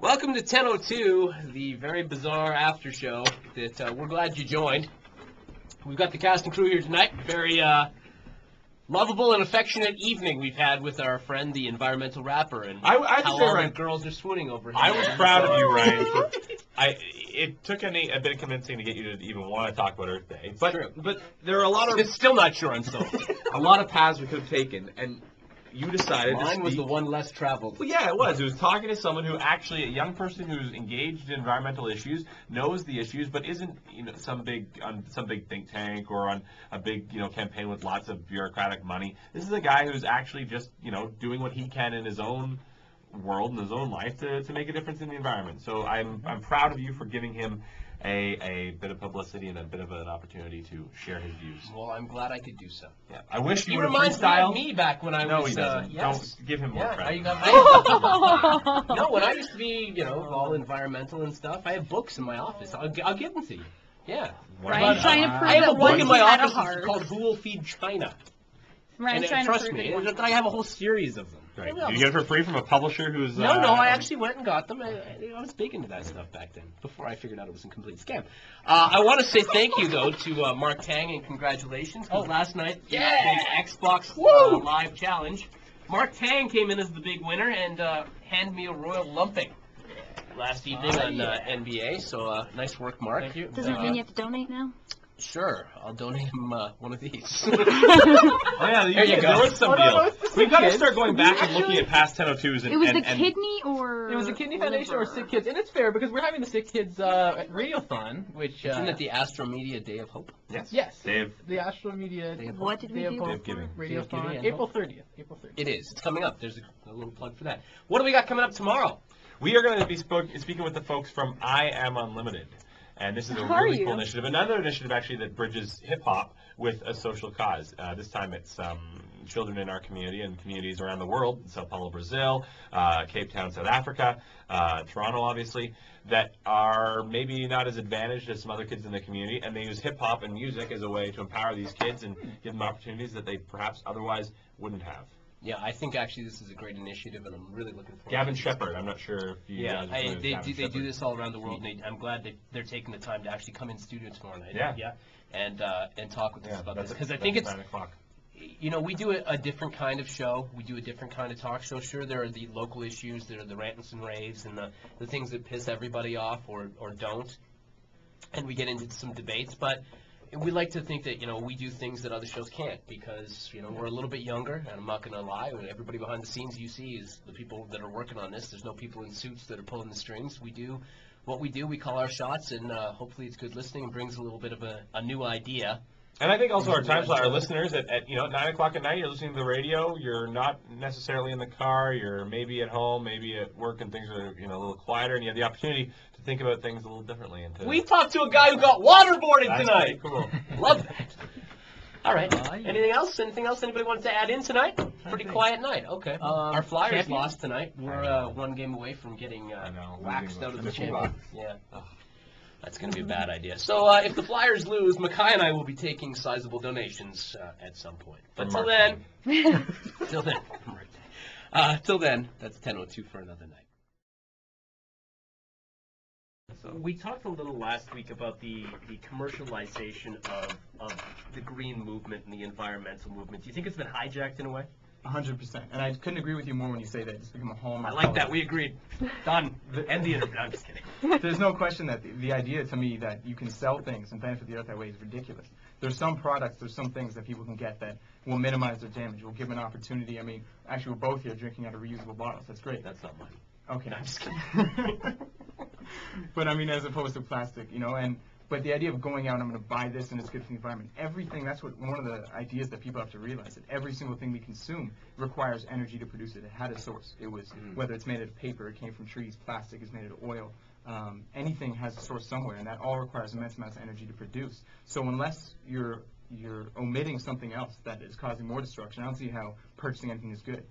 Welcome to 10:02, the very bizarre after show that we're glad you joined. We've got the cast and crew here tonight. Very lovable and affectionate evening we've had with our friend, the environmental rapper, and how all the girls are swooning over him. I was proud of you, Ryan. It took a bit of convincing to get you to even want to talk about Earth Day. But there are a lot of... It's still not sure I'm sold. A lot of paths we could have taken, and you decided Mine was the one less traveled. Well, yeah, it was. It was talking to someone who actually, a young person who's engaged in environmental issues, knows the issues, but isn't, some big think tank or on a big, campaign with lots of bureaucratic money. This is a guy who's actually just, doing what he can in his own world, in his own life, to make a difference in the environment. So I'm proud of you for giving him a bit of publicity and a bit of an opportunity to share his views. Well, I'm glad I could do so. Yeah, I wish you he would have reminds freestyled. me back when I No, was. he doesn't. Yes. Don't give him more credit. No, when I used to be, all environmental and stuff, I have books in my office. I'll give them to you. Yeah. Ryan's trying to prove I have a that book one in my kid had a office heart. called Who Will Feed China? Ryan's And trying to trust prove me, that I have a whole series of them. Right. Did you get it for free from a publisher who's... No, I actually went and got them. I was big into that stuff back then, before I figured out it was a complete scam. I want to say thank you, though, to Mark Tang, and congratulations, because last night, the big Xbox Live Challenge, Mark Tang came in as the big winner and handed me a royal lumping last evening on NBA, so nice work, Mark. Thank you. Does it mean you have to donate now? Sure, I'll donate him one of these. Oh yeah, there you go. There was some deal. We've got to start going back and looking at past 1002s. It was the kidney or... It was the Kidney Foundation or Sick Kids, and it's fair because we're having the Sick Kids Radiothon, which... Isn't it the Astro Media Day of Hope? Yes. Dave. The Astro Media... What did we do? Radiothon. April 30th. It is. It's coming up. There's a little plug for that. What do we got coming up tomorrow? We are going to be speaking with the folks from I Am Unlimited. And this is a really cool initiative. Another initiative, actually, that bridges hip-hop with a social cause. This time it's children in our community and communities around the world, Sao Paulo, Brazil, Cape Town, South Africa, Toronto, obviously, that are maybe not as advantaged as some other kids in the community, and they use hip-hop and music as a way to empower these kids and give them opportunities that they perhaps otherwise wouldn't have. Yeah, I think actually this is a great initiative, and I'm really looking forward Gavin to it. Shepard, I'm not sure if you guys are familiar with they do this all around the world, and I'm glad they're taking the time to actually come in studio tomorrow night. Yeah. And talk with us about this, because I think it's, 9 o'clock. We do a different kind of show. We do a different kind of talk show. Sure, there are the local issues, there are the rants and raves, and the things that piss everybody off or don't, and we get into some debates, but we like to think that, we do things that other shows can't, because, we're a little bit younger, and I'm not going to lie, everybody behind the scenes you see is the people that are working on this. There's no people in suits that are pulling the strings. We do what we do. We call our shots, and hopefully it's good listening and brings a little bit of a new idea. And I think also our listeners at 9 o'clock at night, you're listening to the radio, you're not necessarily in the car, you're maybe at home, maybe at work, and things are a little quieter, and you have the opportunity to think about things a little differently. And we talked to a guy who got waterboarded tonight. Cool. Love that. All right. Anything else? Anything else anybody wants to add in tonight? Pretty quiet night. Okay. Our Flyers lost tonight. We're one game away from getting waxed out of the chamber. Yeah. That's going to be a bad idea. So if the Flyers lose, Mackay and I will be taking sizable donations at some point. But till then, till then, that's 10:02 for another night. So we talked a little last week about the commercialization of the green movement and the environmental movement. Do you think it's been hijacked in a way? 100%. And I couldn't agree with you more when you say that it's become a hallmark. I like that. We agreed. Done. End the interview. I'm just kidding. There's no question that the idea to me that you can sell things and benefit the earth that way is ridiculous. There's some products, there's some things that people can get that will minimize their damage, will give an opportunity. I mean, actually, we're both here drinking out of reusable bottles. That's great. That's not mine. Okay. No, I'm just kidding. But I mean, as opposed to plastic, but the idea of going out and I'm going to buy this and it's good for the environment, everything, that's one of the ideas that people have to realize, that every single thing we consume requires energy to produce it. It had a source. It was, whether it's made out of paper, it came from trees, plastic is made out of oil. Anything has a source somewhere, and that all requires immense amounts of energy to produce. So unless you're omitting something else that is causing more destruction, I don't see how purchasing anything is good.